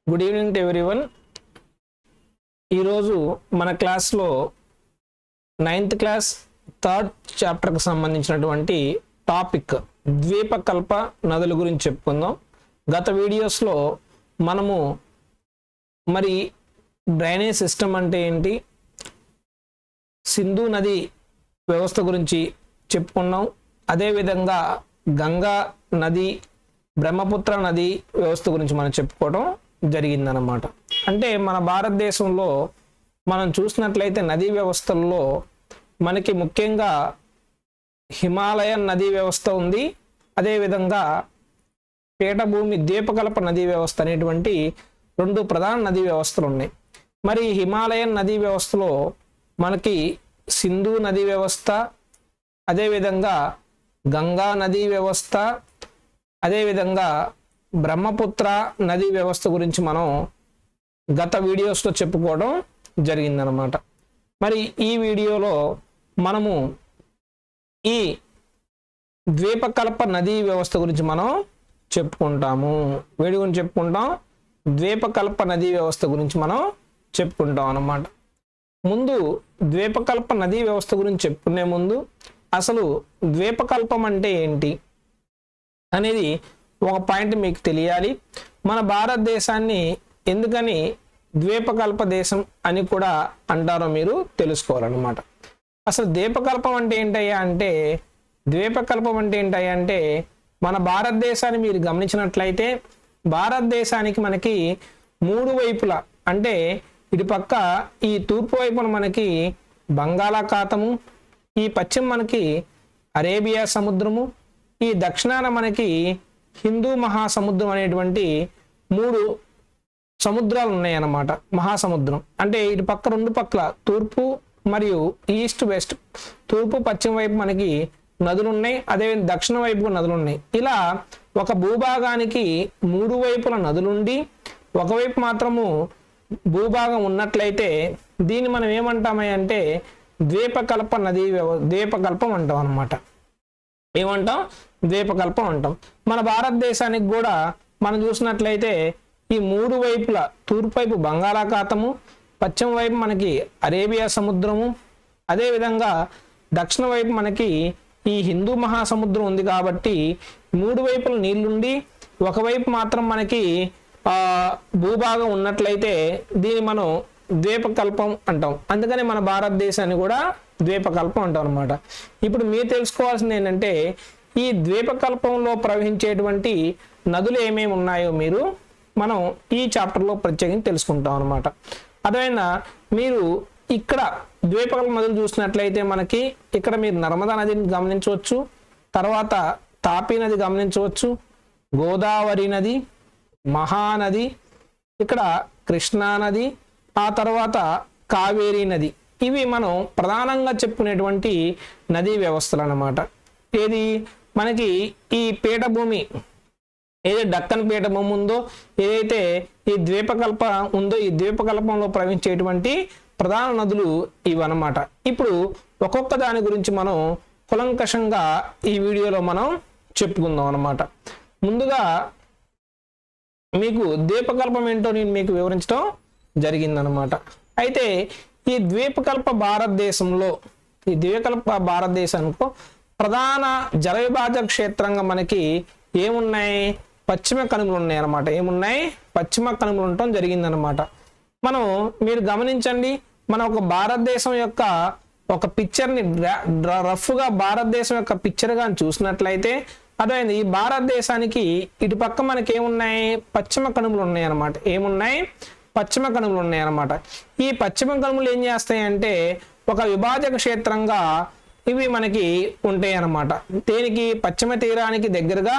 Good evening to everyone. ఈరోజు మన క్లాస్లో 9th క్లాస్ 3rd చాప్టర్కి సంబంధించినటువంటి టాపిక్ ద్వీపకల్ప నదుల గురించి చెప్పుకుందాం. గత వీడియోస్లో మనము మరి డ్రైనేజ్ సిస్టమ్ అంటే ఏంటి, సింధు నది వ్యవస్థ గురించి చెప్పుకున్నాం. అదేవిధంగా గంగా నది, బ్రహ్మపుత్ర నది వ్యవస్థ గురించి మనం చెప్పుకోవడం జరిగిందనమాట. అంటే మన భారతదేశంలో మనం చూసినట్లయితే నదీ వ్యవస్థల్లో మనకి ముఖ్యంగా హిమాలయన్ నదీ వ్యవస్థ ఉంది. అదేవిధంగా పీఠభూమి ద్వీపకల్ప నదీ వ్యవస్థ అనేటువంటి రెండు ప్రధాన నదీ వ్యవస్థలు ఉన్నాయి. మరి హిమాలయన్ నదీ వ్యవస్థలో మనకి సింధు నదీ వ్యవస్థ, అదేవిధంగా గంగా నదీ వ్యవస్థ, అదేవిధంగా బ్రహ్మపుత్ర నదీ వ్యవస్థ గురించి మనం గత వీడియోస్లో చెప్పుకోవడం జరిగిందనమాట. మరి ఈ వీడియోలో మనము ఈ ద్వీపకల్ప నదీ వ్యవస్థ గురించి మనం చెప్పుకుంటాము. వేడి గురించి చెప్పుకుంటాం, ద్వీపకల్ప నదీ వ్యవస్థ గురించి మనం చెప్పుకుంటాం అన్నమాట. ముందు ద్వీపకల్ప నదీ వ్యవస్థ గురించి చెప్పుకునే ముందు అసలు ద్వీపకల్పం అంటే ఏంటి అనేది ఒక పాయింట్ మీకు తెలియాలి. మన భారతదేశాన్ని ఎందుకని ద్వీపకల్ప దేశం అని కూడా అంటారో మీరు తెలుసుకోవాలన్నమాట. అసలు ద్వీపకల్పం అంటే ఏంటయ్యా అంటే మన భారతదేశాన్ని మీరు గమనించినట్లయితే భారతదేశానికి మనకి మూడు వైపులా, అంటే ఇటు పక్క ఈ తూర్పు వైపున మనకి బంగాళాఖాతము, ఈ పశ్చిమ మనకి అరేబియా సముద్రము, ఈ దక్షిణాన మనకి హిందూ మహాసముద్రం అనేటువంటి మూడు సముద్రాలు ఉన్నాయన్నమాట. మహాసముద్రం అంటే ఇటు పక్క రెండు పక్కల తూర్పు మరియు ఈస్ట్ వెస్ట్, తూర్పు పశ్చిమ వైపు మనకి నదులు ఉన్నాయి, అదే దక్షిణ వైపు నదులు ఉన్నాయి. ఇలా ఒక భూభాగానికి మూడు వైపుల నదులుండి ఒకవైపు మాత్రము భూభాగం ఉన్నట్లయితే దీన్ని మనం ఏమంటామంటే ద్వీపకల్ప నదీ ద్వీపకల్పం అంటాం అన్నమాట. ఏమంటాం? ద్వీపకల్పం అంటాం. మన భారతదేశానికి కూడా మనం చూసినట్లయితే ఈ మూడు వైపుల తూర్పు వైపు బంగాళాఖాతము, పశ్చిమ వైపు మనకి అరేబియా సముద్రము, అదేవిధంగా దక్షిణ వైపు మనకి ఈ హిందూ మహాసముద్రం ఉంది. కాబట్టి మూడు వైపుల నీళ్లుండి ఒకవైపు మాత్రం మనకి భూభాగం ఉన్నట్లయితే దీన్ని మనం ద్వీపకల్పం అంటాం. అందుకని మన భారతదేశాన్ని కూడా ద్వీపకల్పం అంటాం అనమాట. ఇప్పుడు మీరు తెలుసుకోవాల్సింది ఏంటంటే ఈ ద్వీపకల్పంలో ప్రవహించేటువంటి నదులు ఏమేమి ఉన్నాయో మనం ఈ చాప్టర్లో ప్రత్యేకంగా తెలుసుకుంటాం అనమాట. అదేవిధంగా మీరు ఇక్కడ ద్వీపకల్ప నదులు చూసినట్లయితే మనకి ఇక్కడ మీరు నర్మదా నదిని గమనించవచ్చు, తర్వాత తాపీ నది గమనించవచ్చు, గోదావరి నది, మహానది, ఇక్కడ కృష్ణా నది, ఆ తర్వాత కావేరీ నది. ఇవి మనం ప్రధానంగా చెప్పుకునేటువంటి నదీ వ్యవస్థలు అన్నమాట. ఏది మనకి ఈ పీఠభూమి, ఏదైతే డక్కన్ పీఠభూమి ఉందో, ఏదైతే ఈ ద్వీపకల్ప ఉందో, ఈ ద్వీపకల్పంలో ప్రవహించేటువంటి ప్రధాన నదులు ఇవన్నమాట. ఇప్పుడు ఒక్కొక్క దాని గురించి మనం కులంకషంగా ఈ వీడియోలో మనం చెప్పుకుందాం అన్నమాట. ముందుగా మీకు ద్వీపకల్పం ఏంటో నేను మీకు వివరించడం జరిగిందనమాట. అయితే ఈ ద్వీపకల్ప భారతదేశానికి ప్రధాన జల విభాజక క్షేత్రంగా మనకి ఏమున్నాయి? పశ్చిమ కనుమలు ఉన్నాయి అన్నమాట. ఏమున్నాయి? పశ్చిమ కనుమలు ఉండటం జరిగిందనమాట. మీరు గమనించండి, మన ఒక భారతదేశం యొక్క ఒక పిక్చర్ని రఫ్గా భారతదేశం యొక్క పిక్చర్గా చూసినట్లయితే అదే ఈ భారతదేశానికి ఇటు పక్క మనకి ఏమున్నాయి? పశ్చిమ కనుమలు ఉన్నాయి అన్నమాట. ఏమున్నాయి? పశ్చిమ కనుమలు ఉన్నాయి అన్నమాట. ఈ పశ్చిమ కనుమలు ఏం చేస్తాయంటే ఒక విభాజక క్షేత్రంగా ఇవి మనకి ఉంటాయి అన్నమాట. దేనికి? పశ్చిమ తీరానికి దగ్గరగా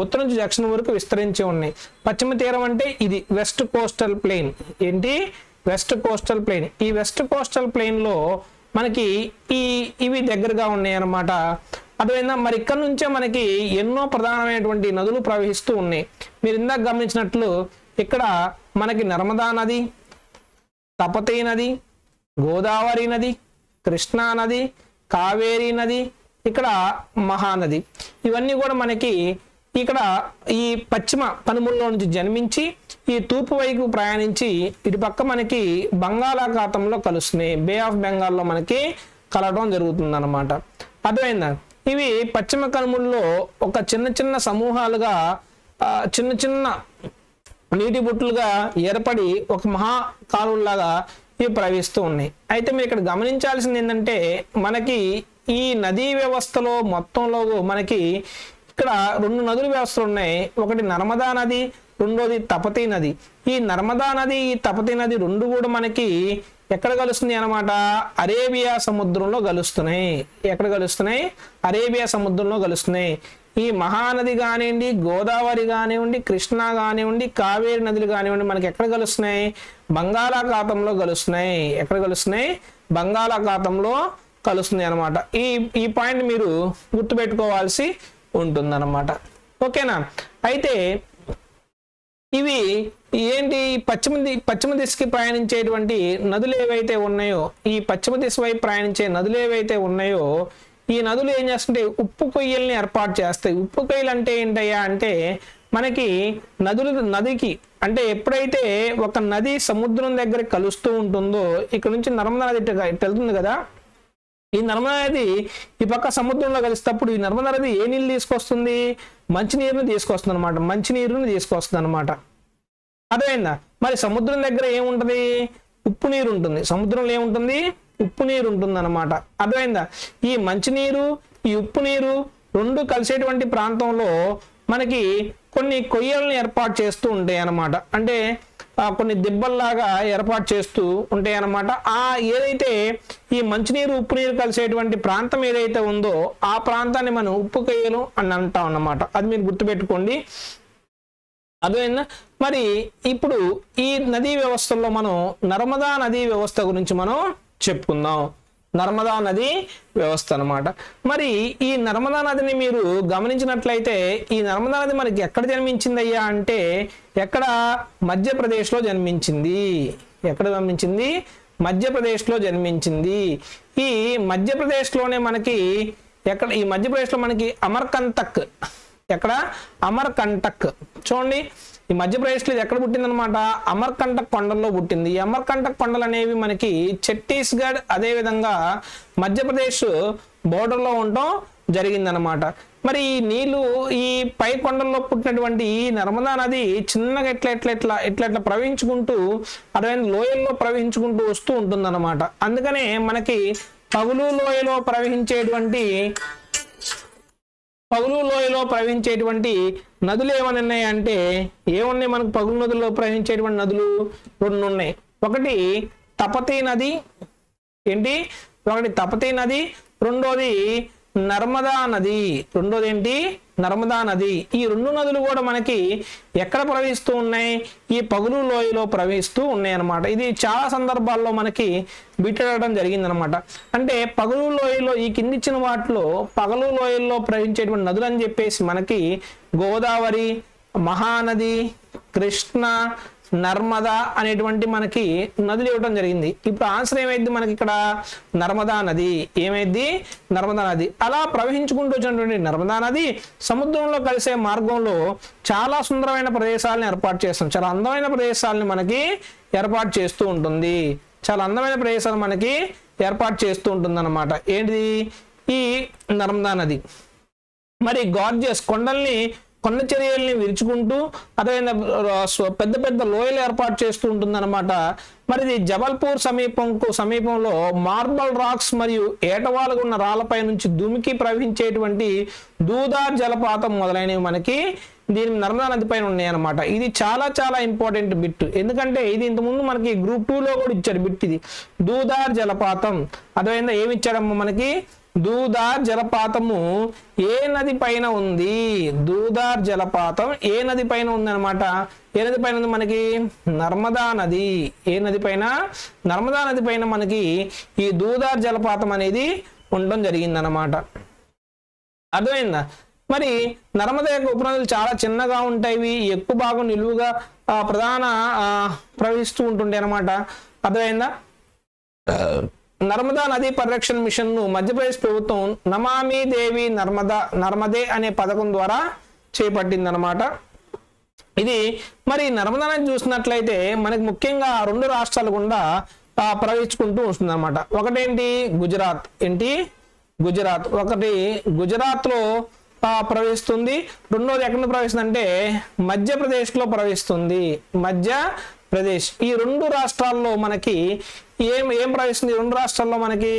ఉత్తర నుంచి దక్షిణం వరకు విస్తరించి ఉన్నాయి. పశ్చిమ తీరం అంటే ఇది వెస్ట్ కోస్టల్ ప్లెయిన్. ఏంటి? West coastal plain. ఈ వెస్ట్ కోస్టల్ ప్లెయిన్లో మనకి ఇవి దగ్గరగా ఉన్నాయి అన్నమాట. అదేవిధంగా మరి ఇక్కడ నుంచే మనకి ఎన్నో ప్రధానమైనటువంటి నదులు ప్రవహిస్తూ ఉన్నాయి. మీరు ఇందాక గమనించినట్లు ఇక్కడ మనకి నర్మదా నది, తపతీ నది, గోదావరి నది, కృష్ణా నది, కావేరీ నది, ఇక్కడ మహానది, ఇవన్నీ కూడా మనకి ఇక్కడ ఈ పశ్చిమ కనుమల్లో నుంచి జన్మించి ఈ తూర్పు వైపు ప్రయాణించి ఇటు పక్క మనకి బంగాళాఖాతంలో కలుస్తున్నాయి, బే ఆఫ్ బెంగాల్లో మనకి కలవడం జరుగుతుంది అనమాట. అర్థమైందా? ఇవి పశ్చిమ కనుమల్లో ఒక చిన్న చిన్న సమూహాలుగా చిన్న చిన్న నీటి బుట్టులుగా ఏర్పడి ఒక మహా కాలువలాగా ఇవి ప్రవహిస్తూ ఉన్నాయి. అయితే మీరు ఇక్కడ గమనించాల్సింది ఏంటంటే మనకి ఈ నదీ వ్యవస్థలో మొత్తంలో మనకి ఇక్కడ 2 నదుల వ్యవస్థలు ఉన్నాయి. ఒకటి నర్మదా నది, రెండోది తపతీ నది. ఈ నర్మదా నది, ఈ తపతీ నది రెండు కూడా మనకి ఎక్కడ కలుస్తుంది అనమాట? అరేబియా సముద్రంలో కలుస్తున్నాయి. ఎక్కడ కలుస్తున్నాయి? అరేబియా సముద్రంలో కలుస్తున్నాయి. ఈ మహానది కానివ్వండి, గోదావరి కానివ్వండి, కృష్ణా కానివ్వండి, కావేరి నదులు కానివ్వండి మనకి ఎక్కడ కలుస్తున్నాయి? బంగాళాఖాతంలో కలుస్తున్నాయి. ఎక్కడ కలుస్తున్నాయి? బంగాళాఖాతంలో కలుస్తుంది అనమాట. ఈ పాయింట్ మీరు గుర్తుపెట్టుకోవాల్సి ఉంటుందన్నమాట. ఓకేనా? అయితే ఇవి ఏంటి? పశ్చిమ దిశకి ప్రయాణించేటువంటి నదులు ఏవైతే ఉన్నాయో, ఈ పశ్చిమ దిశ వైపు ప్రయాణించే నదులు ఏవైతే ఉన్నాయో ఈ నదులు ఏం చేస్తుంటే ఉప్పు కొయ్యల్ని ఏర్పాటు చేస్తాయి. ఉప్పు కొయ్యలు అంటే ఏంటయ్యా అంటే మనకి నదికి అంటే ఎప్పుడైతే ఒక నది సముద్రం దగ్గర కలుస్తూ ఉంటుందో, ఇక్కడ నుంచి నర్మదా నది వెళ్తుంది కదా, ఈ నర్మదా నది ఈ పక్క సముద్రంలో కలిసేటప్పుడు ఈ నర్మదా నది ఏ నీళ్ళు తీసుకొస్తుంది? మంచినీరుని తీసుకొస్తుంది అనమాట. మంచినీరుని తీసుకొస్తుంది అనమాట. అర్థమైందా? మరి సముద్రం దగ్గర ఏముంటది? ఉప్పు నీరు ఉంటుంది. సముద్రంలో ఏముంటుంది? ఉప్పు నీరు ఉంటుంది అనమాట. అర్థమైందా? ఈ మంచినీరు, ఈ ఉప్పు నీరు రెండు కలిసేటువంటి ప్రాంతంలో మనకి కొన్ని కొయ్యల్ని ఏర్పాటు చేస్తూ ఉంటాయి అన్నమాట. అంటే కొన్ని దిబ్బల్లాగా ఏర్పాటు చేస్తూ ఉంటాయి అన్నమాట. ఏదైతే ఈ మంచినీరు ఉప్పు నీరు కలిసేటువంటి ప్రాంతం ఏదైతే ఉందో ఆ ప్రాంతాన్ని మనం ఉప్పు కొయ్యలు అని అంటాం అన్నమాట. అది మీరు గుర్తుపెట్టుకోండి. అదేనా? మరి ఇప్పుడు ఈ నదీ వ్యవస్థలో మనం నర్మదా నదీ వ్యవస్థ గురించి మనం చెప్పుకుందాం. నర్మదా నది వ్యవస్థ అనమాట. మరి ఈ నర్మదా నదిని మీరు గమనించినట్లయితే ఈ నర్మదా నది మనకి ఎక్కడ జన్మించిందయ్యా అంటే ఎక్కడ? మధ్యప్రదేశ్లో జన్మించింది. ఎక్కడ జన్మించింది? మధ్యప్రదేశ్లో జన్మించింది. ఈ మధ్యప్రదేశ్లోనే మనకి ఈ మధ్యప్రదేశ్లో మనకి అమర్కంటక్. ఎక్కడ? అమర్కంటక్. చూడండి, ఈ మధ్యప్రదేశ్లో ఇది ఎక్కడ పుట్టిందనమాట? అమర్కంటక్ కొండల్లో పుట్టింది. ఈ అమర్కంటక్ కొండలు అనేవి మనకి ఛత్తీస్గఢ్ అదేవిధంగా మధ్యప్రదేశ్ బోర్డర్లో ఉండటం జరిగిందనమాట. మరి ఈ నీళ్లు ఈ పై కొండల్లో పుట్టినటువంటి ఈ నర్మదా నది చిన్నగా ఎట్లా ప్రవహించుకుంటూ అదే లోయల్లో ప్రవహించుకుంటూ వస్తూ ఉంటుందన్నమాట. అందుకనే మనకి పగులు లోయలో ప్రవహించేటువంటి నదులు ఏమని ఉన్నాయంటే ఏమున్నాయి మనకు? పగులు నదుల్లో ప్రవహించేటువంటి నదులు 2 ఉన్నాయి. ఒకటి తపతీ నది. ఏంటి? ఒకటి తపతీ నది, రెండోది నర్మదా నది. రెండోది ఏంటి? నర్మదా నది. ఈ 2 నదులు కూడా మనకి ఎక్కడ ప్రవహిస్తూ ఉన్నాయి? ఈ పగులు లోయలో ప్రవహిస్తూ ఉన్నాయి అన్నమాట. ఇది చాలా సందర్భాల్లో మనకి బిట్టడం జరిగిందనమాట. అంటే పగులు లోయలో ఈ కిందిచ్చిన వాటిలో పగలు లోయల్లో ప్రవహించేటువంటి నదులు అని చెప్పేసి మనకి గోదావరి, మహానది, కృష్ణ, నర్మదా అనేటువంటి మనకి నదులు ఇవ్వడం జరిగింది. ఇప్పుడు ఆన్సర్ ఏమైంది మనకి? ఇక్కడ నర్మదా నది. ఏమైంది? నర్మదా నది. అలా ప్రవహించుకుంటూ వచ్చినటువంటి నర్మదా నది సముద్రంలో కలిసే మార్గంలో చాలా సుందరమైన ప్రదేశాలను ఏర్పాటు చేస్తుంది. చాలా అందమైన ప్రదేశాలను మనకి ఏర్పాటు చేస్తూ ఉంటుంది. చాలా అందమైన ప్రదేశాలు మనకి ఏర్పాటు చేస్తూ ఉంటుంది అన్నమాట. ఏంటిది? ఈ నర్మదా నది. మరి గార్జియస్ కొండ చర్యల్ని విరుచుకుంటూ అదే పెద్ద పెద్ద లోయలు ఏర్పాటు చేస్తూ ఉంటుందన్నమాట. మరి ఇది జబల్పూర్ సమీపంలో మార్బల్ రాక్స్ మరియు ఏటవాలుగా ఉన్న రాళ్లపై నుంచి దుమికి ప్రవహించేటువంటి దూదార్ జలపాతం మొదలైనవి మనకి దీని నర్మదా నది పైన ఉన్నాయన్నమాట. ఇది చాలా చాలా ఇంపార్టెంట్ బిట్. ఎందుకంటే ఇది ఇంతకుముందు మనకి గ్రూప్ 2లో కూడా ఇచ్చాడు బిట్. ఇది దూదార్ జలపాతం. అదేవిధంగా ఏమి ఇచ్చాడమ్మా మనకి? దూదార్ జలపాతము ఏ నది పైన ఉంది? దూదార్ జలపాతం ఏ నది పైన ఉంది అనమాట. ఏ నది పైన ఉంది మనకి? నర్మదా నది. ఏ నది పైన? నర్మదా నది పైన మనకి ఈ దూదార్ జలపాతం అనేది ఉండడం జరిగిందనమాట. అర్థమైందా? మరి నర్మదా యొక్క ఉపనదులు చాలా చిన్నగా ఉంటాయి. ఎక్కువ భాగం నిలువుగా ప్రధాన ప్రవహిస్తూ ఉంటుండే అనమాట. అర్థమైందా? నర్మదా నదీ పరిరక్షణ మిషన్ ను మధ్యప్రదేశ్ ప్రభుత్వం నమామి దేవి నర్మదే అనే పథకం ద్వారా చేపట్టింది అనమాట. ఇది మరి నర్మదా నది చూసినట్లయితే మనకి ముఖ్యంగా 2 రాష్ట్రాలు గుండా ప్రవహించుకుంటూ వస్తుంది అనమాట. ఒకటేంటి గుజరాత్, గుజరాత్ ఒకటి గుజరాత్లో ప్రవహిస్తుంది. రెండోది ఎక్కడ ప్రవహిస్తుంది అంటే మధ్యప్రదేశ్లో ప్రవహిస్తుంది, మధ్యప్రదేశ్. ఈ 2 రాష్ట్రాల్లో మనకి ఏం ప్రవహిస్తుంది? 2 రాష్ట్రాల్లో మనకి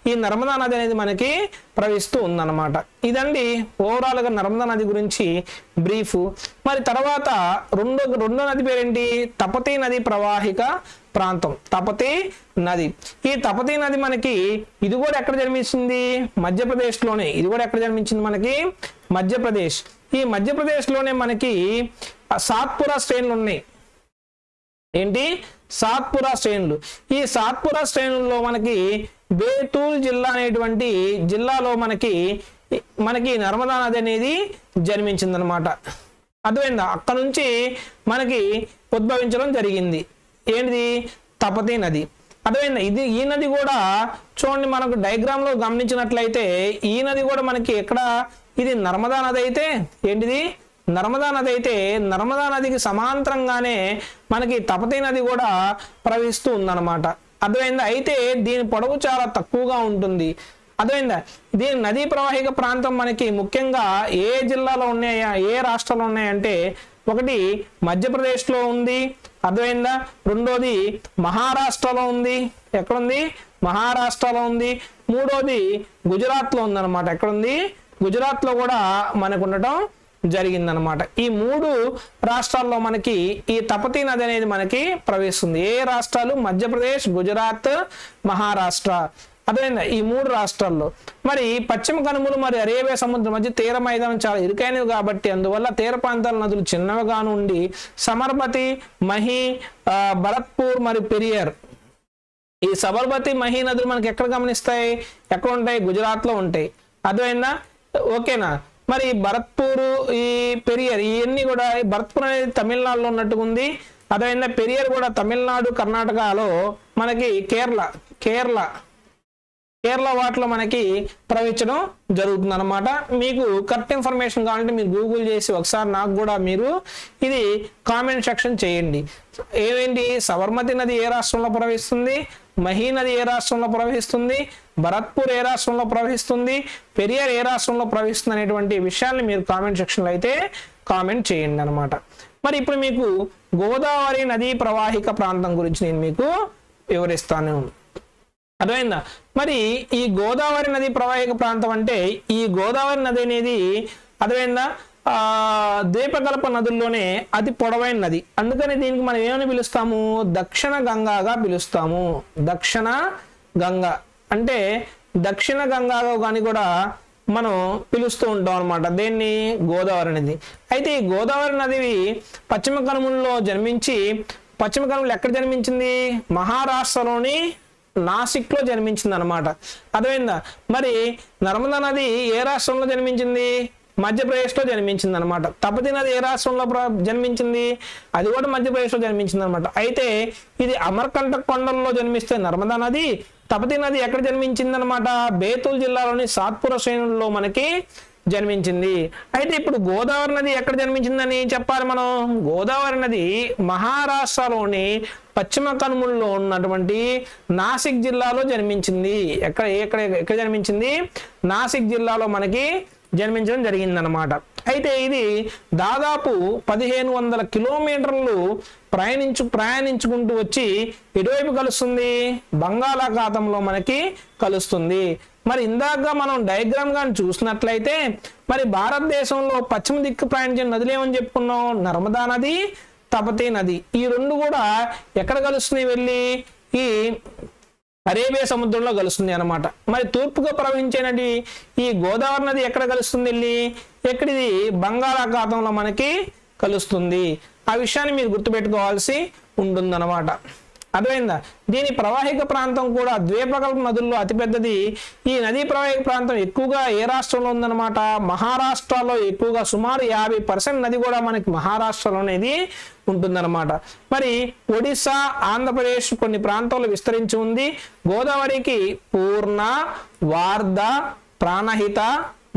ఈ నర్మదా నది అనేది మనకి ప్రవహిస్తూ ఉందన్నమాట. ఇదండి ఓవరాల్గా నర్మదా నది గురించి బ్రీఫ్. మరి తర్వాత రెండో నది పేరేంటి? తపతీ నది ప్రవాహిక ప్రాంతం, తపతీ నది. ఈ తపతీ నది మనకి ఇది కూడా ఎక్కడ జన్మించింది? మధ్యప్రదేశ్లోనే. ఇది కూడా ఎక్కడ జన్మించింది? మనకి మధ్యప్రదేశ్. ఈ మధ్యప్రదేశ్లోనే మనకి సాత్పురా శ్రేణులు ఉన్నాయి. ఏంటి? సాత్పురా శ్రేణులు. ఈ సాత్పురా శ్రేణుల్లో మనకి బేతూల్ జిల్లా అనేటువంటి జిల్లాలో మనకి నర్మదా నది అనేది జన్మించింది అనమాట. అర్థమైందా? అక్కడ నుంచి మనకి ఉద్భవించడం జరిగింది. ఏంటిది? తపతీ నది. అర్థమైందా? ఈ నది కూడా చూడండి, మనకు డయాగ్రామ్ లో గమనించినట్లయితే ఈ నది కూడా మనకి ఎక్కడ? ఇది నర్మదా నది అయితే ఏంటిది? నర్మదా నది అయితే నర్మదా నదికి సమాంతరంగానే మనకి తపతీ నది కూడా ప్రవహిస్తూ ఉందన్నమాట. అర్థమైందా? అయితే దీని పొడవు చాలా తక్కువగా ఉంటుంది. అర్థమైందా? దీని నదీ ప్రవాహిక ప్రాంతం మనకి ముఖ్యంగా ఏ జిల్లాలో ఉన్నాయా, ఏ రాష్ట్రాల్లో ఉన్నాయంటే ఒకటి మధ్యప్రదేశ్లో ఉంది. అర్థమైందా? రెండోది మహారాష్ట్రలో ఉంది. ఎక్కడుంది? మహారాష్ట్రలో ఉంది. మూడోది గుజరాత్లో ఉందన్నమాట. ఎక్కడుంది? గుజరాత్లో కూడా మనకు ఉండటం జరిగిందనమాట. ఈ 3 రాష్ట్రాల్లో మనకి ఈ తపతీ నది అనేది మనకి ప్రవహిస్తుంది. ఏ రాష్ట్రాలు? మధ్యప్రదేశ్, గుజరాత్, మహారాష్ట్ర. అదేవిధంగా ఈ 3 రాష్ట్రాల్లో మరి పశ్చిమ కనుమలు మరి అరేబియా సముద్రం మధ్య తీర మైదానం చాలా ఇరుకైనవి కాబట్టి అందువల్ల తీర ప్రాంతాల నదులు చిన్నవిగా ఉండి సబర్మతి, మహి, భరత్పూర్ మరియు పెరియార్. ఈ సబర్మతి, మహి నదులు మనకి ఎక్కడ గమనిస్తాయి? ఎక్కడ ఉంటాయి? గుజరాత్లో ఉంటాయి. అర్థమైందా? ఓకేనా? మరి భరత్పూర్, ఈ పెరియార్ ఇవన్నీ కూడా, భరత్పూర్ అనేది తమిళనాడులో ఉన్నట్టుగా ఉంది. అదేవిధంగా పెరియార్ కూడా తమిళనాడు, కర్ణాటకలో మనకి కేరళ వాటిలో మనకి ప్రవహించడం జరుగుతుంది అనమాట. మీకు కరెక్ట్ ఇన్ఫర్మేషన్ కావాలంటే మీరు గూగుల్ చేసి ఒకసారి నాకు కూడా మీరు ఇది కామెంట్ సెక్షన్ చేయండి. ఏమేంటి? సబర్మతి నది ఏ రాష్ట్రంలో ప్రవహిస్తుంది? మహీ నది ఏ రాష్ట్రంలో ప్రవహిస్తుంది? భరత్పూర్ ఏ రాష్ట్రంలో ప్రవహిస్తుంది? పెరియార్ ఏ రాష్ట్రంలో ప్రవహిస్తుంది అనేటువంటి విషయాన్ని మీరు కామెంట్ సెక్షన్లో అయితే కామెంట్ చేయండి అనమాట. మరి ఇప్పుడు మీకు గోదావరి నదీ ప్రవాహిక ప్రాంతం గురించి నేను మీకు వివరిస్తాను. అర్థమైందా? మరి ఈ గోదావరి నది ప్రవాహిక ప్రాంతం అంటే ఈ గోదావరి నది అనేది అర్థమైందా ద్వీపకల్ప నదుల్లోనే అతి పొడవైన నది. అందుకని దీనికి మనం ఏమని పిలుస్తాము? దక్షిణ గంగాగా పిలుస్తాము. దక్షిణ గంగా అంటే దక్షిణ గంగాగా కానీ కూడా మనం పిలుస్తూ ఉంటాం అనమాట. దేన్ని? గోదావరి నది. అయితే ఈ గోదావరి నది పశ్చిమ కనుమల్లో జన్మించి, పశ్చిమ కనుమలు ఎక్కడ జన్మించింది? మహారాష్ట్రలోని నాసిక్లో జన్మించింది అనమాట. అర్థమైందా? మరి నర్మదా నది ఏ రాష్ట్రంలో జన్మించింది? మధ్యప్రదేశ్లో జన్మించింది అనమాట. తపతీ నది ఏ రాష్ట్రంలో జన్మించింది? అది కూడా మధ్యప్రదేశ్లో జన్మించింది అనమాట. అయితే ఇది అమర్కంటక్ కొండల్లో జన్మిస్తే నర్మదా నది, తపతీ నది ఎక్కడ జన్మించింది అనమాట? బేతూల్ జిల్లాలోని సాత్పుర శ్రేణుల్లో మనకి జన్మించింది. అయితే ఇప్పుడు గోదావరి నది ఎక్కడ జన్మించిందని చెప్పాలి మనం. గోదావరి నది మహారాష్ట్రలోని పశ్చిమ కనుమల్లో ఉన్నటువంటి నాసిక్ జిల్లాలో జన్మించింది. ఎక్కడ జన్మించింది? నాసిక్ జిల్లాలో మనకి జన్మించడం జరిగిందనమాట. అయితే ఇది దాదాపు 1500 కిలోమీటర్లు ప్రయాణించుకుంటూ వచ్చి ఎటువైపు కలుస్తుంది? బంగాళాఖాతంలో మనకి కలుస్తుంది. మరి ఇందాక మనం డయాగ్రామ్ కానీ చూసినట్లయితే మరి భారతదేశంలో పశ్చిమ దిక్కు ప్రయాణించే నదులు ఏమని చెప్పుకున్నాం? నర్మదా నది, తపతీ నది. ఈ 2 కూడా ఎక్కడ కలుస్తున్నాయి? వెళ్ళి ఈ అరేబియా సముద్రంలో కలుస్తుంది అనమాట. మరి తూర్పుగా ప్రవహించేనది ఈ గోదావరి నది ఎక్కడ కలుస్తుంది? వెళ్ళి ఎక్కడిది? బంగాళాఖాతంలో మనకి కలుస్తుంది. ఆ విషయాన్ని మీరు గుర్తుపెట్టుకోవాల్సి ఉంటుందన్నమాట. అర్థమైందా? దీని ప్రవాహిక ప్రాంతం కూడా ద్వీపకల్ప నదుల్లో అతిపెద్దది. ఈ నదీ ప్రవాహిక ప్రాంతం ఎక్కువగా ఏ రాష్ట్రంలో ఉందన్నమాట? మహారాష్ట్రలో ఎక్కువగా సుమారు 50% నది కూడా మనకి మహారాష్ట్రలోనేది ఉంటుందన్నమాట. మరి ఒడిశా, ఆంధ్రప్రదేశ్ కొన్ని ప్రాంతాల్లో విస్తరించి ఉంది. గోదావరికి పూర్ణ, వార్ధ, ప్రాణహిత,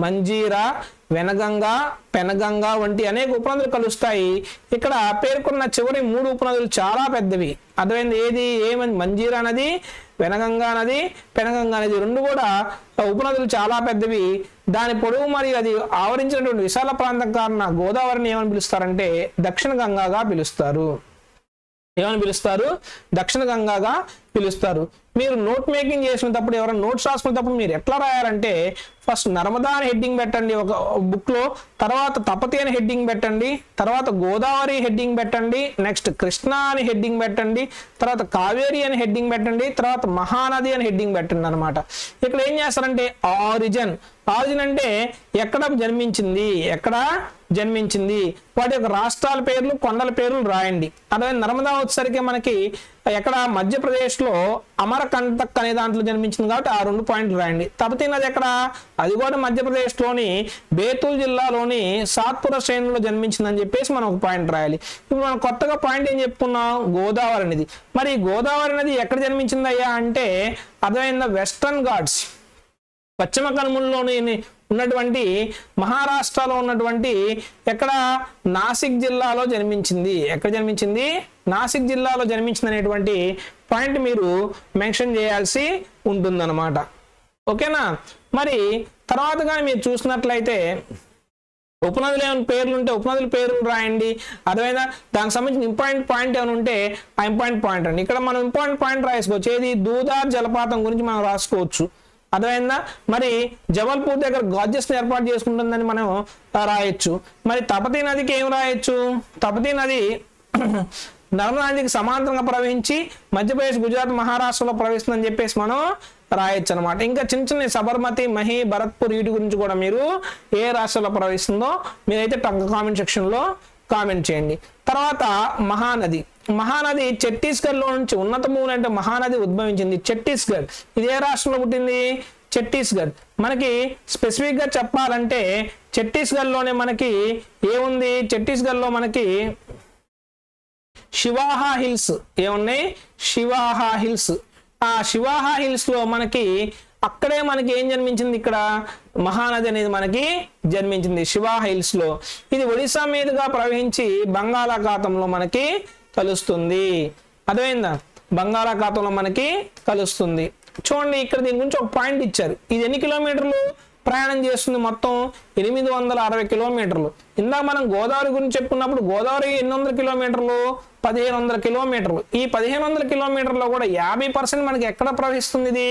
మంజీరా, వెనగంగా, పెనగంగా వంటి అనేక ఉపనదులు కలుస్తాయి. ఇక్కడ పేర్కొన్న చివరి 3 ఉపనదులు చాలా పెద్దవి. అర్థమైంది? ఏమని? మంజీరా నది, వెనగంగా నది, పెనగంగా నది రెండు కూడా ఉపనదులు చాలా పెద్దవి. దాని పొడవు మరియు అది ఆవరించినటువంటి విశాల ప్రాంతం కారణంగా గోదావరిని ఏమని పిలుస్తారంటే దక్షిణ గంగాగా పిలుస్తారు. ఏమని పిలుస్తారు? దక్షిణ గంగాగా పిలుస్తారు. మీరు నోట్ మేకింగ్ చేసినప్పుడు, ఎవరైనా నోట్స్ రాసుకునేటప్పుడు మీరు ఎట్లా రాయాలంటే ఫస్ట్ నర్మదా అని హెడ్డింగ్ పెట్టండి ఒక బుక్లో, తర్వాత తపతి అని హెడ్డింగ్ పెట్టండి, తర్వాత గోదావరి హెడ్డింగ్ పెట్టండి, నెక్స్ట్ కృష్ణా అని హెడ్డింగ్ పెట్టండి, తర్వాత కావేరి అని హెడ్డింగ్ పెట్టండి, తర్వాత మహానది అని హెడ్డింగ్ పెట్టండి అనమాట. ఇక్కడ ఏం చేస్తారంటే ఆరిజిన్ అంటే ఎక్కడ జన్మించింది, వాటి యొక్క రాష్ట్రాల పేర్లు, కొండల పేర్లు రాయండి. అదే నర్మదా వచ్చేసరికి మనకి ఎక్కడ మధ్యప్రదేశ్లో అమరకంటక్ అనే దాంట్లో జన్మించింది కాబట్టి ఆ 2 పాయింట్లు రాయండి. తపతి నది ఎక్కడ? అది కూడా మధ్యప్రదేశ్లోని బేతుల్ జిల్లాలోని సాత్పుర శ్రేణిలో జన్మించిందని చెప్పేసి మనం ఒక పాయింట్ రాయాలి. ఇప్పుడు మనం కొత్తగా పాయింట్ ఏం చెప్పుకున్నాం? గోదావరి నది. మరి గోదావరి నది ఎక్కడ జన్మించిందయ్యా అంటే అర్థమైందా? వెస్టర్న్ ఘాట్స్, పశ్చిమ కనుమల్లోని ఉన్నటువంటి మహారాష్ట్రలో ఉన్నటువంటి ఎక్కడ? నాసిక్ జిల్లాలో జన్మించింది. ఎక్కడ జన్మించింది? నాసిక్ జిల్లాలో జన్మించింది అనేటువంటి పాయింట్ మీరు మెన్షన్ చేయాల్సి ఉంటుందన్నమాట. ఓకేనా? మరి తర్వాత కానీ మీరు చూసినట్లయితే ఉపనదులు ఏమైనా పేర్లు ఉంటే ఉపనదుల పేర్లు రాయండి. అర్థమైనా? దానికి సంబంధించిన ఇంపార్టెంట్ పాయింట్ ఏమైనా ఉంటే ఆ ఇంపార్టెంట్ పాయింట్ అండి. ఇక్కడ మనం ఇంపార్టెంట్ పాయింట్ రాసుకోవచ్చు. ఏది? దూదార్ జలపాతం గురించి మనం రాసుకోవచ్చు. అర్థమైందా? మరి జబల్పూర్ దగ్గర గార్జెస్ ఏర్పాటు చేసుకుంటుందని మనం రాయొచ్చు. మరి తపతీ నదికి ఏం రాయొచ్చు? తపతీ నది నర్మదా నదికి సమాంతరంగా ప్రవహించి మధ్యప్రదేశ్, గుజరాత్, మహారాష్ట్రలో ప్రవహిస్తుందని చెప్పేసి మనం రాయొచ్చు అనమాట. ఇంకా చిన్న సబర్మతి, మహి, భరత్పూర్ వీటి గురించి కూడా మీరు ఏ రాష్ట్రంలో ప్రవహిస్తుందో మీరైతే కామెంట్ సెక్షన్లో కామెంట్ చేయండి. తర్వాత మహానది ఛత్తీస్గఢ్లో నుంచి ఉన్నతమూల అంటే మహానది ఉద్భవించింది. ఛత్తీస్గఢ్ ఇది ఏ రాష్ట్రంలో పుట్టింది? ఛత్తీస్గఢ్. మనకి స్పెసిఫిక్గా చెప్పాలంటే ఛత్తీస్గఢ్లోనే మనకి ఏముంది? ఛత్తీస్గఢ్లో మనకి శివాహా హిల్స్ ఏమున్నాయి? శివాహా హిల్స్. ఆ శివాహా హిల్స్ లో మనకి అక్కడే మనకి ఏం జన్మించింది? ఇక్కడ మహానది అనేది మనకి జన్మించింది శివాహా హిల్స్ లో. ఇది ఒడిశా మీదుగా ప్రవహించి బంగాళాఖాతంలో మనకి కలుస్తుంది. అర్థమైందా? బంగాళాఖాతంలో మనకి కలుస్తుంది. చూడండి, ఇక్కడ దీని గురించి ఒక పాయింట్ ఇచ్చారు. ఇది ఎన్ని కిలోమీటర్లు ప్రయాణం చేస్తుంది? మొత్తం 860 కిలోమీటర్లు. ఇందాక మనం గోదావరి గురించి చెప్పుకున్నప్పుడు గోదావరి 800 కిలోమీటర్లు, 1500 కిలోమీటర్లు. ఈ 1500 కిలోమీటర్లో కూడా 50% మనకి ఎక్కడ ప్రవహిస్తుంది? ఇది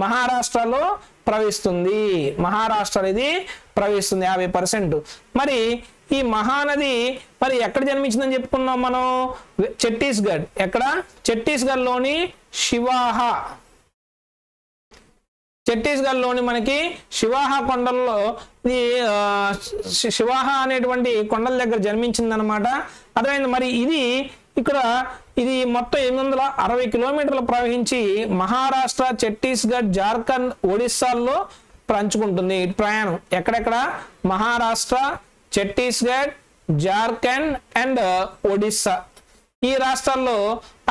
మహారాష్ట్రలో ప్రవహిస్తుంది. మహారాష్ట్ర ఇది ప్రవహిస్తుంది 50%. మరి ఈ మహానది మరి ఎక్కడ జన్మించిందని చెప్పుకున్నాం మనం? ఛత్తీస్గఢ్. ఎక్కడ? ఛత్తీస్గఢ్లోని శివాహా. ఛత్తీస్గఢ్లోని మనకి శివాహా కొండల్లో ఇది శివాహా అనేటువంటి కొండల దగ్గర జన్మించింది అనమాట. అర్థమైంది? మరి ఇది ఇక్కడ ఇది మొత్తం 860 కిలోమీటర్లు ప్రవహించి మహారాష్ట్ర, ఛత్తీస్గఢ్, జార్ఖండ్, ఒడిస్సాల్లో పంచుకుంటుంది ప్రయాణం. ఎక్కడెక్కడ? మహారాష్ట్ర, ఛత్తీస్గఢ్, జార్ఖండ్ అండ్ ఒడిస్సా ఈ రాష్ట్రాల్లో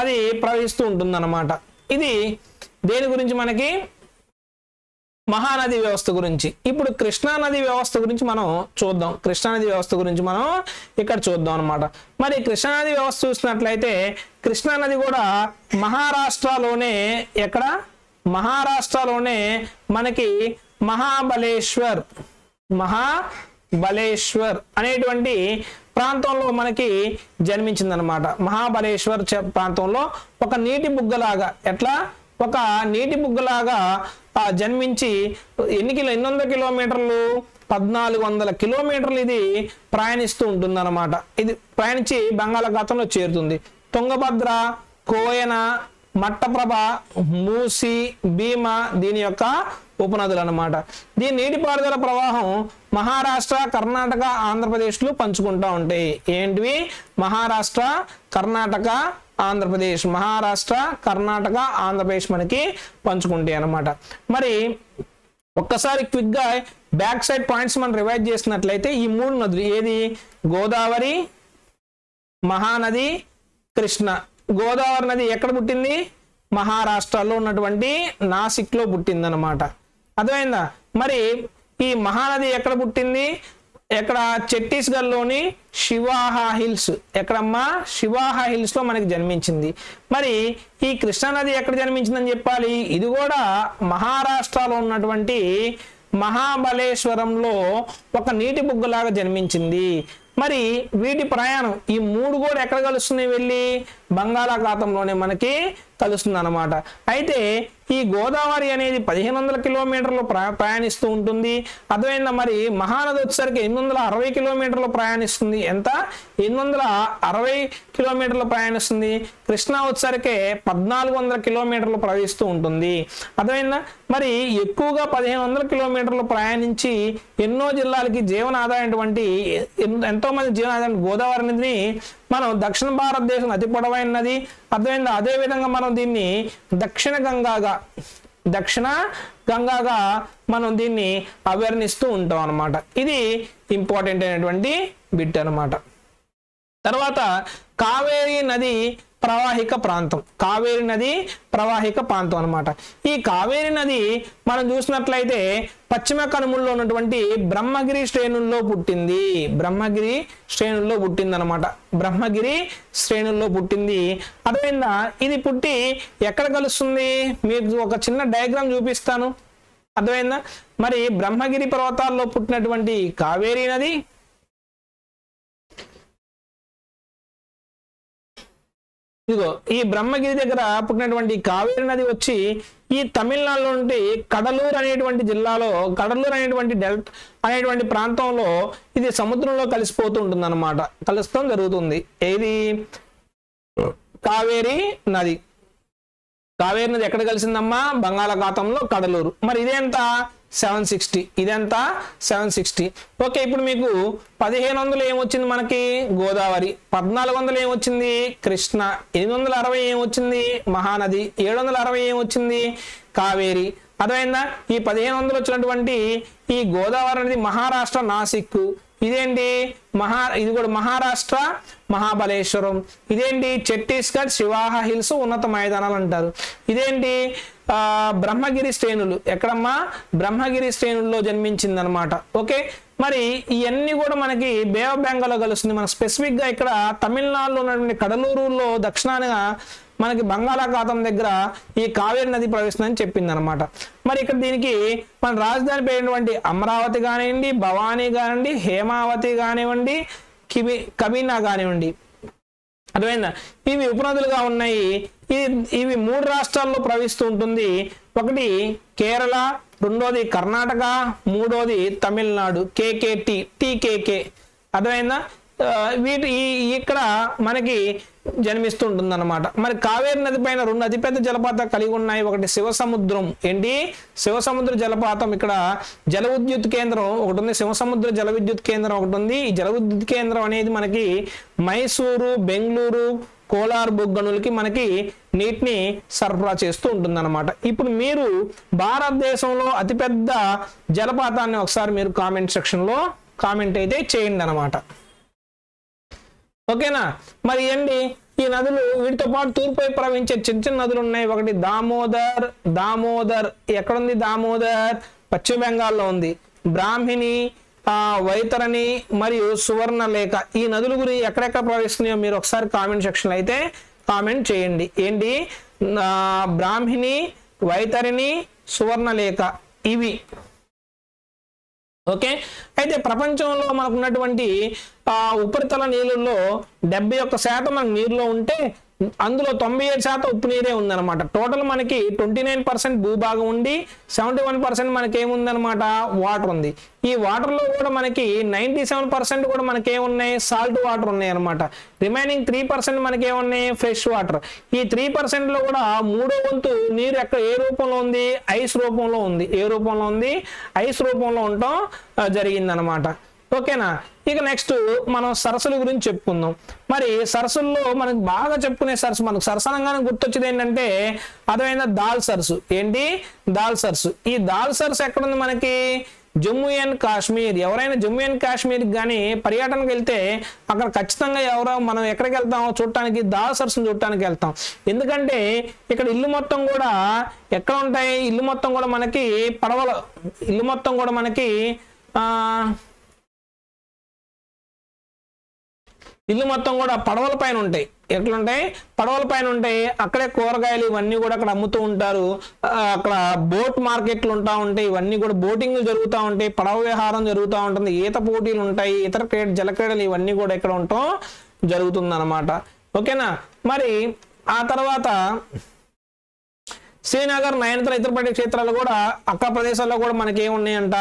అది ప్రవహిస్తూ ఉంటుంది అన్నమాట. ఇది దేని గురించి? మనకి మహానది వ్యవస్థ గురించి. ఇప్పుడు కృష్ణానది వ్యవస్థ గురించి మనం చూద్దాం. కృష్ణానది వ్యవస్థ గురించి మనం ఇక్కడ చూద్దాం అనమాట. మరి కృష్ణానది వ్యవస్థ చూసినట్లయితే కృష్ణానది కూడా మహారాష్ట్రలోనే ఎక్కడ? మహారాష్ట్రలోనే మనకి మహాబలేశ్వర్ అనేటువంటి ప్రాంతంలో మనకి జన్మించింది అనమాట. మహాబలేశ్వర్ ప్రాంతంలో ఒక నీటి బుగ్గలాగా ఒక నీటి బుగ్గలాగా జన్మించి ఎన్ని 800 కిలోమీటర్లు? 1400 కిలోమీటర్లు ఇది ప్రయాణిస్తూ ఉంటుంది అనమాట. ఇది ప్రయాణించి బంగాళాఖాతంలో చేరుతుంది. తుంగభద్ర, కోయన, మట్టప్రభ, మూసి, భీమా దీని యొక్క ఉపనదులు అన్నమాట. దీని నీటిపారుదల ప్రవాహం మహారాష్ట్ర, కర్ణాటక, ఆంధ్రప్రదేశ్లు పంచుకుంటూ ఉంటాయి. ఏంటివి? మహారాష్ట్ర, కర్ణాటక, ఆంధ్రప్రదేశ్. మహారాష్ట్ర, కర్ణాటక, ఆంధ్రప్రదేశ్ మనకి పంచుకుంటాయి అన్నమాట. మరి ఒక్కసారి క్విక్ గా బ్యాక్ సైడ్ పాయింట్స్ మనం రివైజ్ చేసినట్లయితే ఈ 3 నదులు ఏది? గోదావరి, మహానది, కృష్ణ. గోదావరి నది ఎక్కడ పుట్టింది? మహారాష్ట్రలో ఉన్నటువంటి నాసిక్ లో పుట్టింది అనమాట. అర్థమైందా? మరి ఈ మహానది ఎక్కడ పుట్టింది? ఎక్కడ ఛత్తీస్గఢ్లోని శివాహా హిల్స్, ఎక్కడమ్మా శివాహా హిల్స్ లో మనకి జన్మించింది. మరి ఈ కృష్ణానది ఎక్కడ జన్మించిందని చెప్పాలి, ఇది కూడా మహారాష్ట్రలో ఉన్నటువంటి మహాబలేశ్వరంలో ఒక నీటి బుగ్గలాగా జన్మించింది. మరి వీటి ప్రయాణం ఈ మూడు కూడా ఎక్కడ కలుస్తున్నాయి, వెళ్ళి బంగాళాఖాతంలోనే మనకి కలుస్తుంది అనమాట. అయితే ఈ గోదావరి అనేది 1500 కిలోమీటర్లు ప్రయాణిస్తూ ఉంటుంది. అదేవిధంగా మరి మహానది వచ్చేసరికి 860 కిలోమీటర్లు ప్రయాణిస్తుంది. ఎంత? 860 కిలోమీటర్లు ప్రయాణిస్తుంది. కృష్ణా వచ్చేసరికి 1400 కిలోమీటర్లు ప్రవహిస్తూ ఉంటుంది. అదేవిధంగా మరి ఎక్కువగా 1500 కిలోమీటర్లు ప్రయాణించి ఎన్నో జిల్లాలకి జీవనాధారమైనటువంటి ఎంతో మంది జీవనాధారం గోదావరి నదిని మనం దక్షిణ భారతదేశం అతి పొడవైన నది. అదే విధంగా మనం దీన్ని దక్షిణ గంగాగా మనం దీన్ని అభివర్ణిస్తూ ఉంటాం అన్నమాట. ఇది ఇంపార్టెంట్ అయినటువంటి బిట్ అన్నమాట. తర్వాత కావేరీ నది ప్రవాహిక ప్రాంతం, కావేరీ నది ప్రవాహిక ప్రాంతం అన్నమాట. ఈ కావేరీ నది మనం చూసినట్లయితే పశ్చిమ కనుమల్లో ఉన్నటువంటి బ్రహ్మగిరి శ్రేణుల్లో పుట్టింది, బ్రహ్మగిరి శ్రేణుల్లో పుట్టింది అనమాట. బ్రహ్మగిరి శ్రేణుల్లో పుట్టింది. అదేవిధంగా ఇది పుట్టి ఎక్కడ కలుస్తుంది, మీకు ఒక చిన్న డయాగ్రామ్ చూపిస్తాను. అర్థమైందా? మరి బ్రహ్మగిరి పర్వతాల్లో పుట్టినటువంటి కావేరీ నది ఇదిగో ఈ బ్రహ్మగిరి దగ్గర పుట్టినటువంటి కావేరీ నది వచ్చి ఈ తమిళనాడులో నుండి కడలూరు అనేటువంటి జిల్లాలో, కడలూరు అనేటువంటి డెల్టా అనేటువంటి ప్రాంతంలో ఇది సముద్రంలో కలిసిపోతూ ఉంటుంది అనమాట, కలుస్తాం జరుగుతుంది. ఏది? కావేరీ నది. కావేరీ నది ఎక్కడ కలిసిందమ్మా? బంగాళాఖాతంలో కడలూరు. మరి ఇదేంత? 760. ఇదెంత? 760. ఓకే, ఇప్పుడు మీకు 1500 ఏమొచ్చింది మనకి? గోదావరి. 1400 ఏమొచ్చింది? కృష్ణ. 860 ఏమొచ్చింది? మహానది. 760 ఏమొచ్చింది? కావేరి. అర్థమైందా? ఈ 1500 వచ్చినటువంటి ఈ గోదావరి అనేది మహారాష్ట్ర నాసిక్. ఇదేంటి? ఇది కూడా మహారాష్ట్ర మహాబలేశ్వరం. ఇదేంటి? ఛత్తీస్గఢ్ శివాహా హిల్స్ ఉన్నత మైదానాలు అంటారు. ఇదేంటి? బ్రహ్మగిరి శ్రేణులు. ఎక్కడమ్మా? బ్రహ్మగిరి శ్రేణుల్లో జన్మించింది అనమాట. ఓకే, మరి ఇవన్నీ కూడా మనకి బే ఆఫ్ బెంగాల్లో కలుస్తుంది. మనకు స్పెసిఫిక్ గా ఇక్కడ తమిళనాడులో ఉన్నటువంటి కడలూరులో దక్షిణాన మనకి బంగాళాఖాతం దగ్గర ఈ కావేరీ నది ప్రవేశిస్తుందని చెప్పింది అనమాట. మరి ఇక్కడ దీనికి మన రాజధాని పేరుటువంటి అమరావతి కానివ్వండి, భవానీ కానివ్వండి, హేమావతి కానివ్వండి, కబీనా కానివ్వండి. అర్థమైందా? ఇవి ఉపనదులుగా ఉన్నాయి. ఇవి 3 రాష్ట్రాల్లో ప్రవహిస్తూ ఉంటుంది. ఒకటి కేరళ, రెండోది కర్ణాటక, మూడోది తమిళనాడు. టీకేకే. అర్థమైందా? ఇక్కడ మనకి జన్మిస్తుంటుంది అనమాట. మరి కావేరీ నది పైన 2 అతిపెద్ద జలపాతాలు కలిగి ఉన్నాయి. ఒకటి శివసముద్రం. ఏంటి? శివసముద్ర జలపాతం. ఇక్కడ జల విద్యుత్ కేంద్రం ఒకటి ఉంది, శివసముద్ర జల విద్యుత్ కేంద్రం ఒకటి ఉంది. ఈ జల విద్యుత్ కేంద్రం అనేది మనకి మైసూరు, బెంగళూరు, కోలార్ బొగ్గనులకి మనకి నీటిని సరఫరా చేస్తూ ఉంటుంది అనమాట. ఇప్పుడు మీరు భారతదేశంలో అతిపెద్ద జలపాతాన్ని ఒకసారి మీరు కామెంట్ సెక్షన్లో కామెంట్ అయితే చేయండి అనమాట. ఓకేనా? మరి ఏంటి ఈ నదులు? వీటితో పాటు తూర్పుపై ప్రవహించే చిన్న చిన్న నదులు ఉన్నాయి. ఒకటి దామోదర్. ఎక్కడుంది దామోదర్? పశ్చిమ బెంగాల్లో ఉంది. బ్రాహ్మిణి, వైతరణి మరియు సువర్ణలేఖ. ఈ నదుల గురించి ఎక్కడెక్కడ ప్రవహిస్తున్నాయో మీరు ఒకసారి కామెంట్ సెక్షన్లో అయితే కామెంట్ చేయండి. ఏంటి? బ్రాహ్మిణి, వైతరణి, సువర్ణలేఖ ఇవి. ఓకే, అయితే ప్రపంచంలో మనకు ఉన్నటువంటి ఉపరితల నీళ్ళల్లో 71% మనకు నీరులో ఉంటే అందులో 97% ఉప్పు నీరే ఉందన్నమాట. టోటల్ మనకి 29% భూభాగం ఉండి 71% మనకి ఏముందనమాట? వాటర్ ఉంది. ఈ వాటర్ లో కూడా మనకి 97% కూడా మనకి ఏమున్నాయి? సాల్ట్ వాటర్ ఉన్నాయి అనమాట. రిమైనింగ్ 3% మనకి ఏమున్నాయి? Fresh water. ఈ 3% లో కూడా 3వ వంతు నీరు ఏ రూపంలో ఉంది? ఐస్ రూపంలో ఉంది. ఏ రూపంలో ఉంది? ఐస్ రూపంలో ఉండటం జరిగిందనమాట. ఓకేనా? ఇక నెక్స్ట్ మనం సరస్సుల గురించి చెప్పుకుందాం. మరి సరస్సుల్లో మనకు బాగా చెప్పుకునే సరస్సు, మనకు సరసనంగానే గుర్తొచ్చేది ఏంటంటే అదైన దాల్ సరస్సు. ఏంటి? దాల్ సరస్సు. ఈ దాల్ సరస్సు ఎక్కడుంది మనకి? జమ్మూ అండ్ కాశ్మీర్. ఎవరైనా జమ్మూ అండ్ కాశ్మీర్ కానీ పర్యటనకు వెళ్తే అక్కడ ఖచ్చితంగా మనం ఎక్కడికి వెళ్తాం చూడటానికి? దాల్ సరస్సును చూడటానికి వెళ్తాం. ఎందుకంటే ఇక్కడ ఇల్లు మొత్తం కూడా ఎక్కడ ఉంటాయి? ఇల్లు మొత్తం కూడా మనకి పడవల ఇల్లు మొత్తం కూడా మనకి ఇల్లు మొత్తం కూడా పడవల పైన ఉంటాయి. ఎట్లుంటాయి? పడవల పైన ఉంటాయి. అక్కడే కూరగాయలు ఇవన్నీ కూడా అక్కడ అమ్ముతూ ఉంటారు. అక్కడ బోట్ మార్కెట్లు ఉంటా ఉంటాయి. ఇవన్నీ కూడా బోటింగ్ జరుగుతూ ఉంటాయి. పడవ విహారం జరుగుతూ ఉంటుంది. ఈత పోటీలు ఉంటాయి. ఇతర జలక్రీడలు ఇవన్నీ కూడా ఇక్కడ ఉండటం జరుగుతుంది అన్నమాట. ఓకేనా? మరి ఆ తర్వాత శ్రీనగర్, నయనతార, ఇతర పర్యాటక క్షేత్రాలు కూడా అక్కడ ప్రదేశాల్లో కూడా మనకి ఏమున్నాయంట?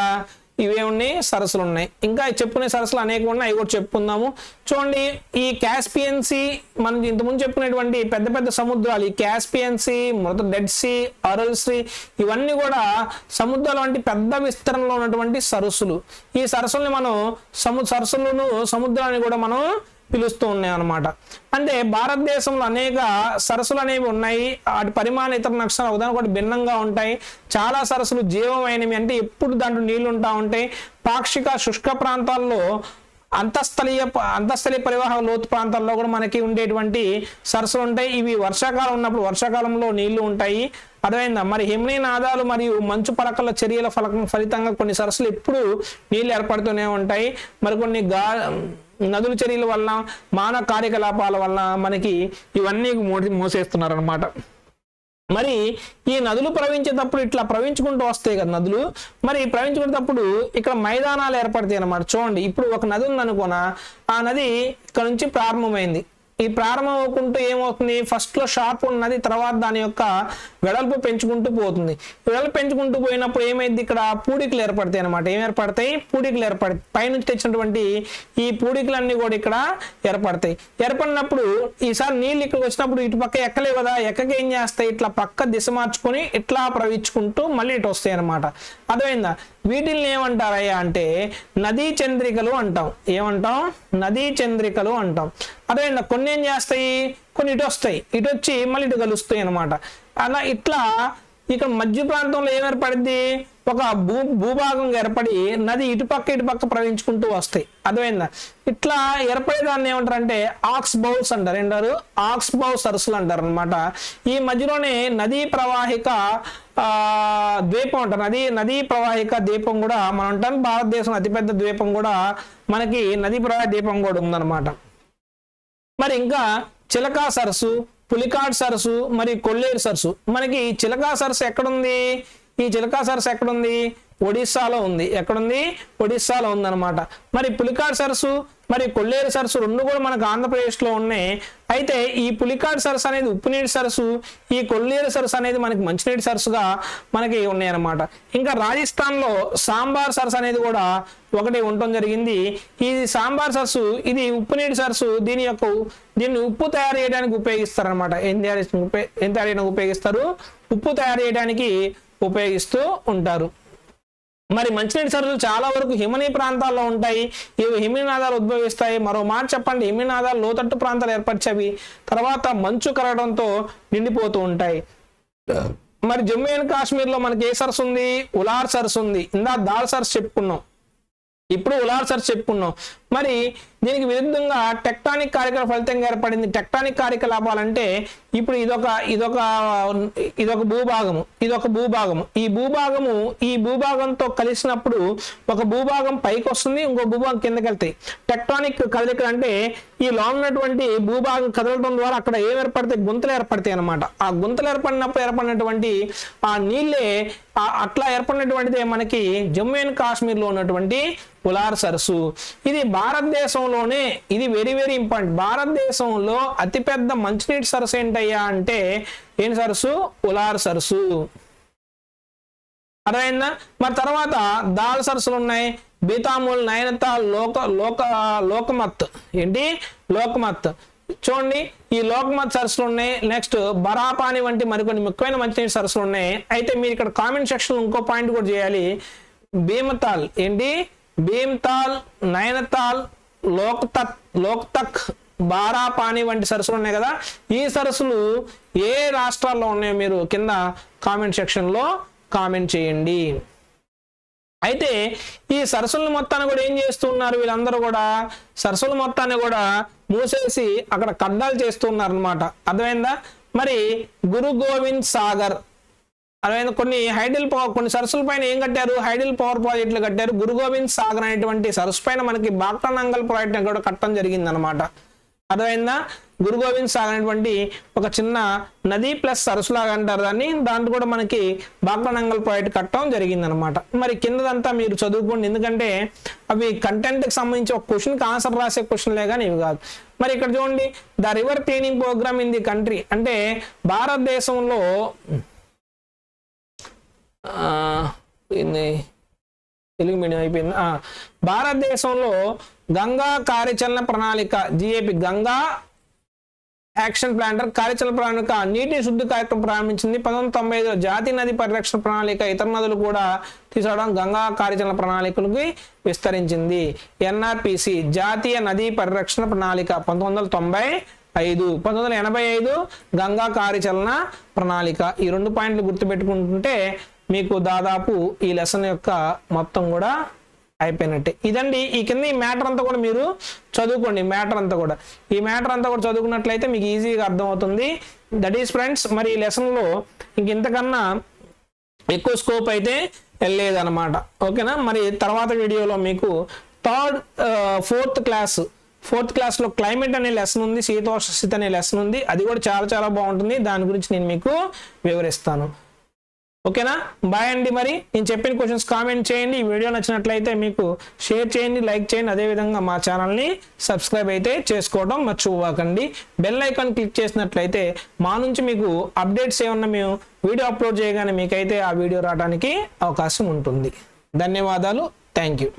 ఇవే ఉన్నాయి, సరస్సులు ఉన్నాయి. ఇంకా చెప్పుకునే సరస్సులు అనేక ఉన్నాయి, అవి కూడా చెప్పుకుందాము. చూడండి, ఈ కాస్పియన్ సీ, మనం ఇంతకుముందు చెప్పుకునేటువంటి పెద్ద పెద్ద సముద్రాలు, ఈ కాస్పియన్ సీ, మొదట డెడ్ సీ, అరల్ సీ, ఇవన్నీ కూడా సముద్రాల వంటి పెద్ద విస్తరణలో ఉన్నటువంటి సరస్సులు. ఈ సరస్సుల్ని మనం సముద్రాన్ని కూడా మనం పిలుస్తూ ఉన్నాయి అన్నమాట. అంటే భారతదేశంలో అనేక సరస్సులు అనేవి ఉన్నాయి. వాటి పరిమాణ ఇతర నక్షత్రాలు ఉదాహరణ కూడా భిన్నంగా ఉంటాయి. చాలా సరస్సులు జీవమైనవి, అంటే ఎప్పుడు దాంట్లో నీళ్లు ఉంటా ఉంటాయి. పాక్షిక శుష్క ప్రాంతాల్లో అంతఃస్థలీయ పరివాహక లోతు ప్రాంతాల్లో కూడా మనకి ఉండేటువంటి సరస్సులు ఉంటాయి. ఇవి వర్షాకాలం ఉన్నప్పుడు వర్షాకాలంలో నీళ్లు ఉంటాయి. అర్థమైందా? మరి హిమనీనాదాలు మరియు మంచు పలకల చర్యల ఫలితంగా కొన్ని సరస్సులు ఎప్పుడు నీళ్లు ఏర్పడుతూనే ఉంటాయి. మరి కొన్ని నదుల చర్యల వల్ల, మానవ కార్యకలాపాల వల్ల మనకి ఇవన్నీ మోసేస్తున్నారు అన్నమాట. మరి ఈ నదులు ప్రవహించేటప్పుడు ఇట్లా ప్రవహించుకుంటూ వస్తాయి కదా నదులు. మరి ప్రవహించుకునేటప్పుడు ఇక్కడ మైదానాలు ఏర్పడతాయి అన్నమాట. చూడండి, ఇప్పుడు ఒక నది ఉందనుకోనా, ఆ నది ఇక్కడ నుంచి ప్రారంభమైంది. ఈ ప్రారంభం అవ్వకుంటూ ఏమవుతుంది? ఫస్ట్ లో షార్ప్ ఉన్నది, తర్వాత దాని యొక్క వెడల్పు పెంచుకుంటూ పోతుంది. వెడల్పు పెంచుకుంటూ పోయినప్పుడు ఏమైంది? ఇక్కడ పూడికలు ఏర్పడతాయి అనమాట. ఏం ఏర్పడతాయి? పూడికలు ఏర్పడతాయి. పైనుంచి తెచ్చినటువంటి ఈ పూడికలన్నీ కూడా ఇక్కడ ఏర్పడతాయి. ఏర్పడినప్పుడు ఈసారి నీళ్ళు ఇక్కడికి వచ్చినప్పుడు ఇటు పక్క ఎక్కలేవు కదా, ఎక్కకి ఏం చేస్తాయి? ఇట్లా పక్క దిశ మార్చుకొని ఇట్లా ప్రవహించుకుంటూ మళ్ళీ ఇటు వస్తాయి అనమాట. అర్థమైందా? వీటిల్ని ఏమంటారయ్యా అంటే నదీ చంద్రికలు అంటాం. ఏమంటాం? నదీ చంద్రికలు అంటాం. అదేవిధంగా కొన్ని ఏం చేస్తాయి? కొన్ని ఇటు వస్తాయి, ఇటు వచ్చి మళ్ళీ ఇటు కలుస్తాయి అనమాట. అలా ఇట్లా ఇక్కడ మధ్య ప్రాంతంలో ఏమేర్పడింది? ఒక భూభాగం ఏర్పడి నది ఇటుపక్క ప్రవహించుకుంటూ వస్తాయి. అర్థమైందా? ఇట్లా ఏర్పడేదాన్ని ఏమంటారంటే ఆక్స్ బౌల్స్ అంటారు. ఏంటారు? ఆక్స్ బౌల్ సరస్సులు అంటారు అనమాట. ఈ మధ్యలోనే నదీ ప్రవాహిక ద్వీపం అంటారు. నదీ ప్రవాహిక ద్వీపం కూడా మనం అంటాం. భారతదేశం అతిపెద్ద ద్వీపం కూడా మనకి నదీ ప్రవాహ ద్వీపం కూడా ఉందన్నమాట. మరి ఇంకా చిలకా సరస్సు, పులికాట్ సరస్సు, మరి కొల్లేరు సరస్సు. మనకి చిలకా సరస్సు ఎక్కడుంది? ఈ చిలకా సరస్సు ఎక్కడుంది? ఒడిస్సాలో ఉంది. ఎక్కడుంది? ఒడిస్సాలో ఉందన్నమాట. మరి పులికాట్ సరస్సు మరి కొల్లేరు సరస్సు రెండు కూడా మనకు ఆంధ్రప్రదేశ్లో ఉన్నాయి. అయితే ఈ పులికాట్ సరస్సు అనేది ఉప్పునీటి సరస్సు, ఈ కొల్లేరు సరస్సు అనేది మనకి మంచినీటి సరస్సుగా మనకి ఉన్నాయి అన్నమాట. ఇంకా రాజస్థాన్లో సాంబార్ సరస్సు అనేది కూడా ఒకటి ఉండటం జరిగింది. ఈ సాంబార్ సరస్సు ఇది ఉప్పునీటి సరస్సు. దీన్ని ఉప్పు తయారు చేయడానికి ఉపయోగిస్తారు అనమాట. ఏం తయారు చేయడానికి ఉపయోగిస్తారు? ఉప్పు తయారు చేయడానికి ఉపయోగిస్తూ ఉంటారు. మరి మంచినీటి సరస్సులు చాలా వరకు హిమనీ ప్రాంతాల్లో ఉంటాయి. ఇవి హిమనీనాదాలు ఉద్భవిస్తాయి. మరో మాట చెప్పండి, హిమనీనాదాలు లోతట్టు ప్రాంతాలు ఏర్పరిచేవి, తర్వాత మంచు కరగడంతో నిండిపోతూ ఉంటాయి. మరి జమ్మూ అండ్ కాశ్మీర్లో మనకి ఏ సరస్సు ఉంది? ఉలార్ సరస్సు ఉంది. ఇందా దాల్ సరస్సు చెప్పుకున్నాం, ఇప్పుడు ఉలార్ సరస్సు చెప్పుకున్నాం. మరి దీనికి విరుద్ధంగా టెక్టానిక్ కార్యకలాపాల ఫలితంగా ఏర్పడింది. టెక్టానిక్ కార్యకలాపాలంటే ఇప్పుడు ఇదొక భూభాగము. ఈ భూభాగంతో కలిసినప్పుడు ఒక భూభాగం పైకి వస్తుంది, ఇంకో భూభాగం కిందకి వెళ్తాయి. టెక్టానిక్ కదలికలు అంటే ఈ లోన్ ఉన్నటువంటి భూభాగం కదలడం ద్వారా అక్కడ ఏం ఏర్పడతాయి? గుంతలు ఏర్పడతాయి అనమాట. ఆ గుంతలు ఏర్పడినటువంటి ఆ నీళ్ళే అట్లా ఏర్పడినటువంటిదే మనకి జమ్మూ అండ్ కాశ్మీర్లో ఉన్నటువంటి ఉలార్ సరస్సు. ఇది భారతదేశంలోనే, ఇది వెరీ వెరీ ఇంపార్టెంట్, భారతదేశంలో అతిపెద్ద మంచినీటి సరస్సు ఏంటయ్యా అంటే ఏం సరస్సు? ఉలార్ సరస్సు. అర్థమైందా? మరి తర్వాత దాల్ సరస్సులు ఉన్నాయి. బీతాముల్, నయనతాల్, లోకమత్. ఏంటి? లోకమత్. చూడండి, ఈ లోకమత్ సరస్సులు ఉన్నాయి. నెక్స్ట్ బరాపాని వంటి మరికొన్ని ముఖ్యమైన మంచినీటి సరస్సులు ఉన్నాయి. అయితే మీరు ఇక్కడ కామెంట్ సెక్షన్ ఇంకో పాయింట్ కూడా చేయాలి. భీమతాల్, ఏంటి? భీమ్తాల్, నయనతాల్, లోక్తక్, బారాపాని వంటి సరస్సులు ఉన్నాయి కదా. ఈ సరస్సులు ఏ రాష్ట్రాల్లో ఉన్నాయో మీరు కింద కామెంట్ సెక్షన్లో కామెంట్ చేయండి. అయితే ఈ సరస్సుల మొత్తాన్ని కూడా ఏం చేస్తున్నారు వీళ్ళందరూ కూడా? సరస్సుల మొత్తాన్ని కూడా మూసేసి అక్కడ కడ్డాలు చేస్తున్నారు అనమాట. అర్థమైందా? మరి గురు గోవింద్ సాగర్ అదేవిధంగా కొన్ని సరస్సుల పైన ఏం కట్టారు? హైడల్ పవర్ ప్రాజెక్టులు కట్టారు. గురు గోవింద్ సాగర్ అనేటువంటి సరస్సు పైన మనకి బాక్టానంగల్ ప్రాజెక్ట్ కూడా కట్టడం జరిగింది అనమాట. అర్థమైందా? గురు గోవింద్ సాగర్ అనేటువంటి ఒక చిన్న నది ప్లస్ సరస్సులాగా అంటారు దాన్ని. దాంట్లో కూడా మనకి బాక్లనంగల్ ప్రాజెక్ట్ కట్టడం జరిగిందనమాట. మరి కిందదంతా మీరు చదువుకోండి, ఎందుకంటే అవి కంటెంట్కి సంబంధించి ఒక క్వశ్చన్కి ఆన్సర్ రాసే క్వశ్చన్లే కానీ ఇవి కాదు. మరి ఇక్కడ చూడండి, the river cleaning programme in the country అంటే భారతదేశంలో తెలుగు మీడియం అయిపోయింది. భారతదేశంలో గంగా కార్యాచరణ ప్రణాళిక GAP గంగా యాక్షన్ ప్లాన్ కార్యాచరణ ప్రణాళిక నీటి శుద్ధి కార్యక్రమం ప్రారంభించింది. 1995 జాతీయ నది పరిరక్షణ ప్రణాళిక ఇతర నదులు కూడా తీసుకోవడం గంగా కార్యాచరణ ప్రణాళికలకి విస్తరించింది. NRPC జాతీయ నదీ పరిరక్షణ ప్రణాళిక 1995, 1985 గంగా కార్యాచరణ ప్రణాళిక. ఈ 2 పాయింట్లు గుర్తుపెట్టుకుంటుంటే మీకు దాదాపు ఈ లెసన్ యొక్క మొత్తం కూడా అయిపోయినట్టే. ఇదండి ఈ కింద ఈ మ్యాటర్ అంతా కూడా మీరు చదువుకోండి. మ్యాటర్ అంతా కూడా ఈ మ్యాటర్ అంతా కూడా చదువుకున్నట్లయితే మీకు ఈజీగా అర్థమవుతుంది. దట్ ఈస్ ఫ్రెండ్స్, మరి ఈ లెసన్లో ఇంతకన్నా ఎక్కువ స్కోప్ అయితే లేదనమాట. ఓకేనా? మరి తర్వాత వీడియోలో మీకు ఫోర్త్ క్లాస్లో క్లైమేట్ అనే లెసన్ ఉంది, శీతోష్ణ స్థితి అనే లెసన్ ఉంది. అది కూడా చాలా చాలా బాగుంటుంది. దాని గురించి నేను మీకు వివరిస్తాను. ఓకేనా? బాయ్ అండి. మరి నేను చెప్పిన క్వశ్చన్స్ కామెంట్ చేయండి. ఈ వీడియో నచ్చినట్లయితే మీకు షేర్ చేయండి, లైక్ చేయండి. అదేవిధంగా మా ఛానల్ని సబ్స్క్రైబ్ అయితే చేసుకోవడం మర్చిపోకండి. బెల్ ఐకాన్ క్లిక్ చేసినట్లయితే మా నుంచి మీకు అప్డేట్స్ ఏమన్నా మేము వీడియో అప్లోడ్ చేయగానే మీకైతే ఆ వీడియో రావడానికి అవకాశం ఉంటుంది. ధన్యవాదాలు. Thank you.